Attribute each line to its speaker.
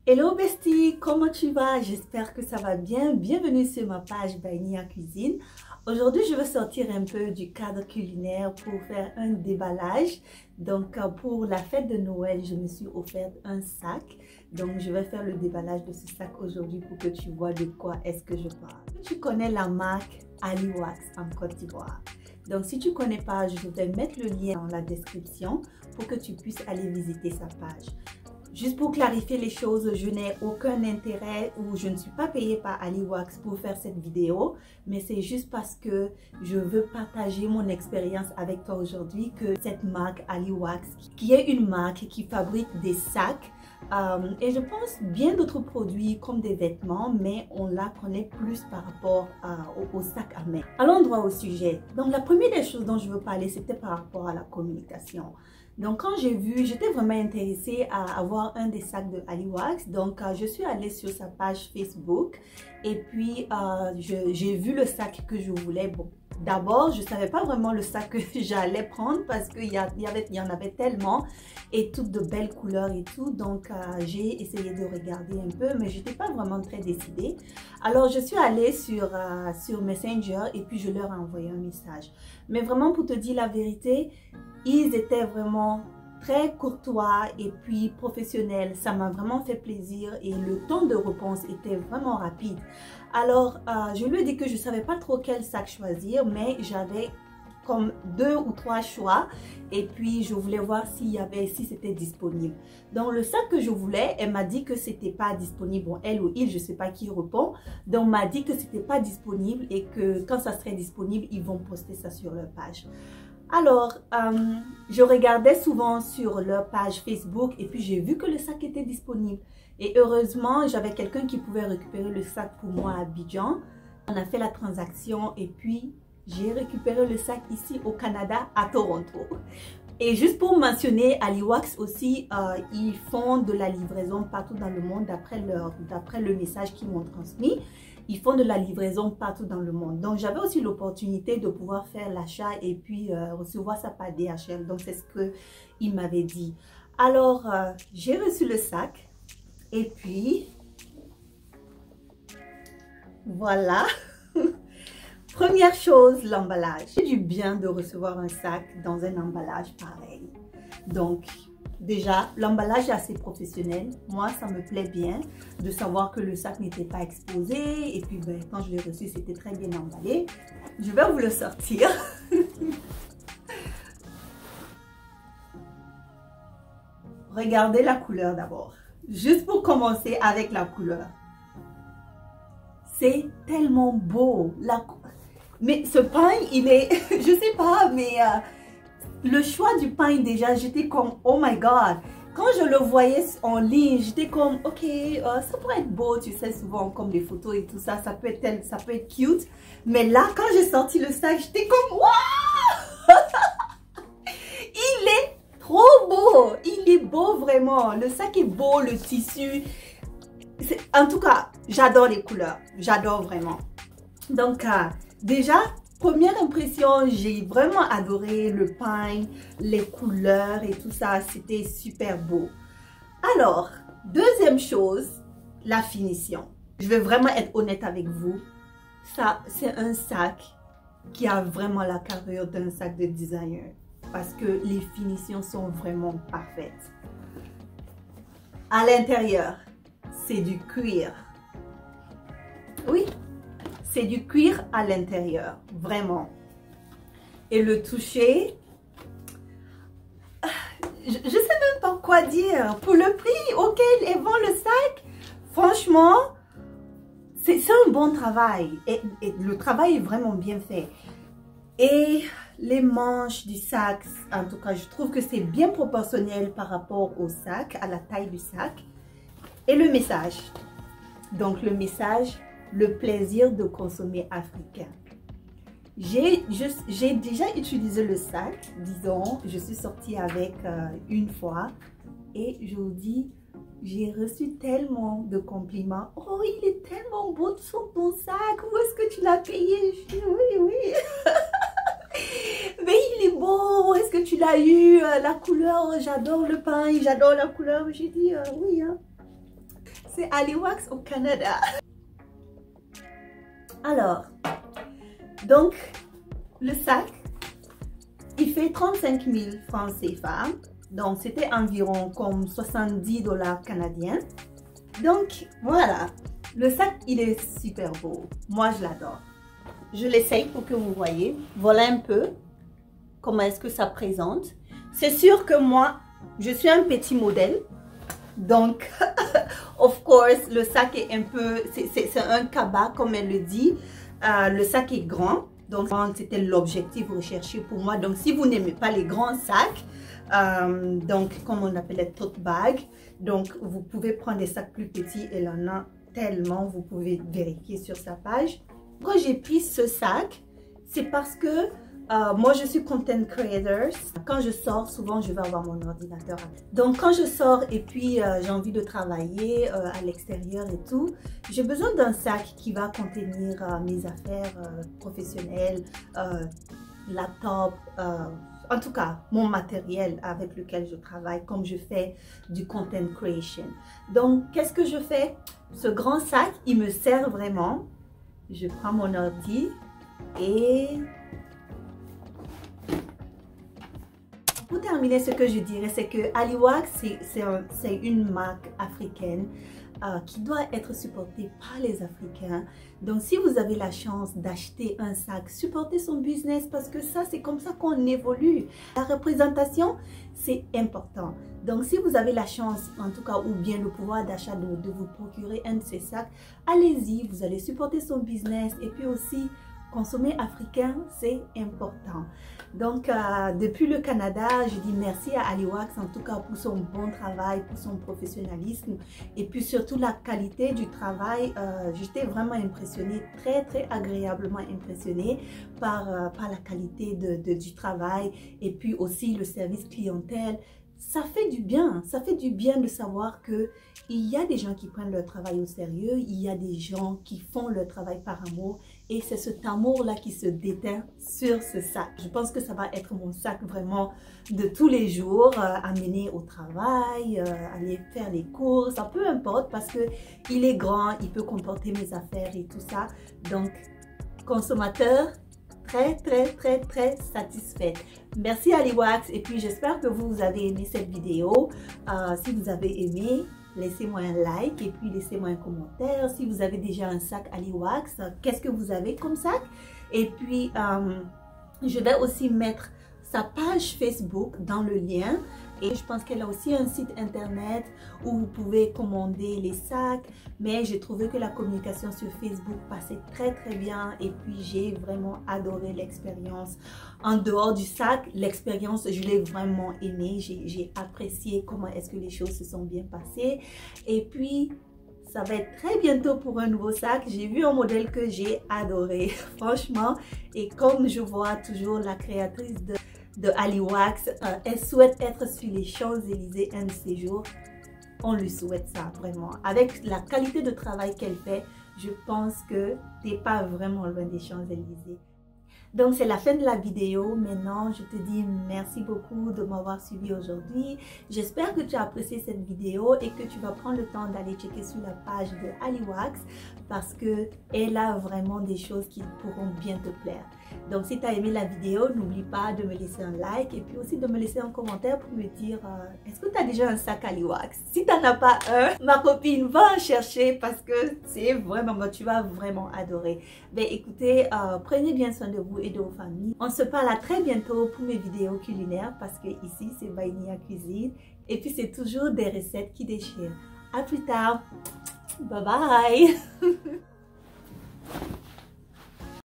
Speaker 1: Hello bestie, comment tu vas? J'espère que ça va bien. Bienvenue sur ma page By Nia Cuisine. Aujourd'hui, je vais sortir un peu du cadre culinaire pour faire un déballage. Donc, pour la fête de Noël, je me suis offert un sac. Donc, je vais faire le déballage de ce sac aujourd'hui pour que tu vois de quoi est-ce que je parle. Tu connais la marque Aliwax en Côte d'Ivoire. Donc, si tu ne connais pas, je vais mettre le lien dans la description pour que tu puisses aller visiter sa page. Juste pour clarifier les choses, je n'ai aucun intérêt ou je ne suis pas payée par Aliwax pour faire cette vidéo, mais c'est juste parce que je veux partager mon expérience avec toi aujourd'hui que cette marque Aliwax, qui est une marque qui fabrique des sacs et je pense bien d'autres produits comme des vêtements, mais on la connaît plus par rapport aux sacs à main. Allons droit au sujet. Donc la première des choses dont je veux parler, c'était par rapport à la communication. Donc quand j'ai vu, j'étais vraiment intéressée à avoir un des sacs de Aliwax. Donc je suis allée sur sa page Facebook et puis j'ai vu le sac que je voulais. Bon, d'abord, je ne savais pas vraiment le sac que j'allais prendre parce qu'il y en avait tellement et toutes de belles couleurs et tout. Donc j'ai essayé de regarder un peu, mais je n'étais pas vraiment très décidée. Alors je suis allée sur Messenger et puis je leur ai envoyé un message. Mais vraiment pour te dire la vérité, ils étaient vraiment très courtois et puis professionnels. Ça m'a vraiment fait plaisir et le temps de réponse était vraiment rapide. Alors, je lui ai dit que je ne savais pas trop quel sac choisir, mais j'avais comme 2 ou 3 choix et puis je voulais voir si c'était disponible. Donc le sac que je voulais, elle m'a dit que c'était pas disponible. Bon, elle ou il, je sais pas qui répond. Donc m'a dit que c'était pas disponible et que quand ça serait disponible, ils vont poster ça sur leur page. Alors, je regardais souvent sur leur page Facebook et puis j'ai vu que le sac était disponible. Et heureusement, j'avais quelqu'un qui pouvait récupérer le sac pour moi à Abidjan. On a fait la transaction et puis j'ai récupéré le sac ici au Canada, à Toronto. Et juste pour mentionner, Aliwax aussi, ils font de la livraison partout dans le monde d'après le message qu'ils m'ont transmis. Ils font de la livraison partout dans le monde. Donc, j'avais aussi l'opportunité de pouvoir faire l'achat et puis recevoir ça par DHL. Donc, c'est ce qu'il m'avait dit. Alors, j'ai reçu le sac. Et puis, voilà. Première chose, l'emballage. C'est du bien de recevoir un sac dans un emballage pareil. Donc, déjà, l'emballage est assez professionnel. Moi, ça me plaît bien de savoir que le sac n'était pas exposé. Et puis, ben, quand je l'ai reçu, c'était très bien emballé. Je vais vous le sortir. Regardez la couleur d'abord. Juste pour commencer avec la couleur. C'est tellement beau. Mais ce pain, il est... je sais pas, mais... le choix du pain déjà, j'étais comme, oh my god. Quand je le voyais en ligne, j'étais comme, ok, ça pourrait être beau, tu sais, souvent comme des photos et tout ça, ça peut être cute. Mais là, quand j'ai sorti le sac, j'étais comme, waouh. Il est trop beau, il est beau vraiment. Le sac est beau, le tissu. En tout cas, j'adore les couleurs, j'adore vraiment. Donc, déjà, première impression, j'ai vraiment adoré le pain, les couleurs et tout ça, c'était super beau. Alors, deuxième chose, la finition. Je vais vraiment être honnête avec vous. Ça, c'est un sac qui a vraiment la carrure d'un sac de designer parce que les finitions sont vraiment parfaites. À l'intérieur, c'est du cuir. Oui. C'est du cuir à l'intérieur, vraiment. Et le toucher, je ne sais même pas quoi dire. Pour le prix auquel ils vendent le sac, franchement, c'est un bon travail. Et le travail est vraiment bien fait. Et les manches du sac, en tout cas, je trouve que c'est bien proportionnel par rapport au sac, à la taille du sac. Et le message. Donc, le message... le plaisir de consommer africain. J'ai déjà utilisé le sac, disons, je suis sortie avec une fois et je vous dis, j'ai reçu tellement de compliments. Oh, il est tellement beau ton sac, où est-ce que tu l'as payé? Je dis, oui, oui. Mais il est beau, où est-ce que tu l'as eu? La couleur, j'adore le pain, j'adore la couleur. J'ai dit, oui, hein. c'est AliWax au Canada. Alors, donc, le sac, il fait 35 000 francs CFA. Donc, c'était environ comme 70 $ canadiens. Donc, voilà. Le sac, il est super beau. Moi, je l'adore. Je l'essaye pour que vous voyez. Voilà un peu comment est-ce que ça présente. C'est sûr que moi, je suis un petit modèle. Donc, of course, le sac est un peu... C'est un cabas, comme elle le dit. Le sac est grand. Donc, c'était l'objectif recherché pour moi. Donc, si vous n'aimez pas les grands sacs, donc, comme on appelle les tote bags, donc, vous pouvez prendre des sacs plus petits. Elle en a tellement, vous pouvez vérifier sur sa page. Quand j'ai pris ce sac, c'est parce que moi, je suis content creator. Quand je sors, souvent, je vais avoir mon ordinateur. Donc, quand je sors et puis j'ai envie de travailler à l'extérieur et tout, j'ai besoin d'un sac qui va contenir mes affaires professionnelles, laptop, en tout cas, mon matériel avec lequel je travaille, comme je fais du content creation. Donc, qu'est-ce que je fais? Ce grand sac, il me sert vraiment. Je prends mon ordi et... Pour terminer, ce que je dirais, c'est que AliWax, c'est une marque africaine qui doit être supportée par les Africains. Donc, si vous avez la chance d'acheter un sac, supportez son business parce que ça, c'est comme ça qu'on évolue. La représentation, c'est important. Donc, si vous avez la chance, en tout cas, ou bien le pouvoir d'achat de vous procurer un de ces sacs, allez-y, vous allez supporter son business et puis aussi, consommer africain, c'est important. Donc, depuis le Canada, je dis merci à AliWax, en tout cas pour son bon travail, pour son professionnalisme et puis surtout la qualité du travail. J'étais vraiment impressionnée, très agréablement impressionnée par la qualité du travail et puis aussi le service clientèle. Ça fait du bien de savoir que il y a des gens qui prennent leur travail au sérieux, il y a des gens qui font leur travail par amour et c'est cet amour-là qui se déteint sur ce sac. Je pense que ça va être mon sac vraiment de tous les jours, amener au travail, aller faire les courses, peu importe parce que il est grand, il peut comporter mes affaires et tout ça. Donc, consommateur, très satisfaite. Merci AliWax et puis j'espère que vous avez aimé cette vidéo. Si vous avez aimé, laissez-moi un like et puis laissez-moi un commentaire. Si vous avez déjà un sac AliWax, qu'est-ce que vous avez comme sac? Et puis, je vais aussi mettre sa page Facebook dans le lien. Et je pense qu'elle a aussi un site internet où vous pouvez commander les sacs. Mais j'ai trouvé que la communication sur Facebook passait très bien. Et puis j'ai vraiment adoré l'expérience. En dehors du sac, l'expérience, je l'ai vraiment aimée. J'ai apprécié comment est-ce que les choses se sont bien passées. Et puis... ça va être très bientôt pour un nouveau sac. J'ai vu un modèle que j'ai adoré, franchement. Et comme je vois toujours la créatrice de AliWax, elle souhaite être sur les Champs-Élysées un de ces jours. On lui souhaite ça, vraiment. Avec la qualité de travail qu'elle fait, je pense que tu n'es pas vraiment loin des Champs-Élysées. Donc, c'est la fin de la vidéo. Maintenant, je te dis merci beaucoup de m'avoir suivi aujourd'hui. J'espère que tu as apprécié cette vidéo et que tu vas prendre le temps d'aller checker sur la page de AliWax parce qu'elle a vraiment des choses qui pourront bien te plaire. Donc, si tu as aimé la vidéo, n'oublie pas de me laisser un like et puis aussi de me laisser un commentaire pour me dire est-ce que tu as déjà un sac AliWax? Si tu n'en as pas un, ma copine va en chercher parce que c'est vraiment, tu vas vraiment adorer. Ben, écoutez, prenez bien soin de vous et de vos familles. On se parle à très bientôt pour mes vidéos culinaires parce que ici, c'est Bainia Cuisine et puis c'est toujours des recettes qui déchirent. À plus tard. Bye bye.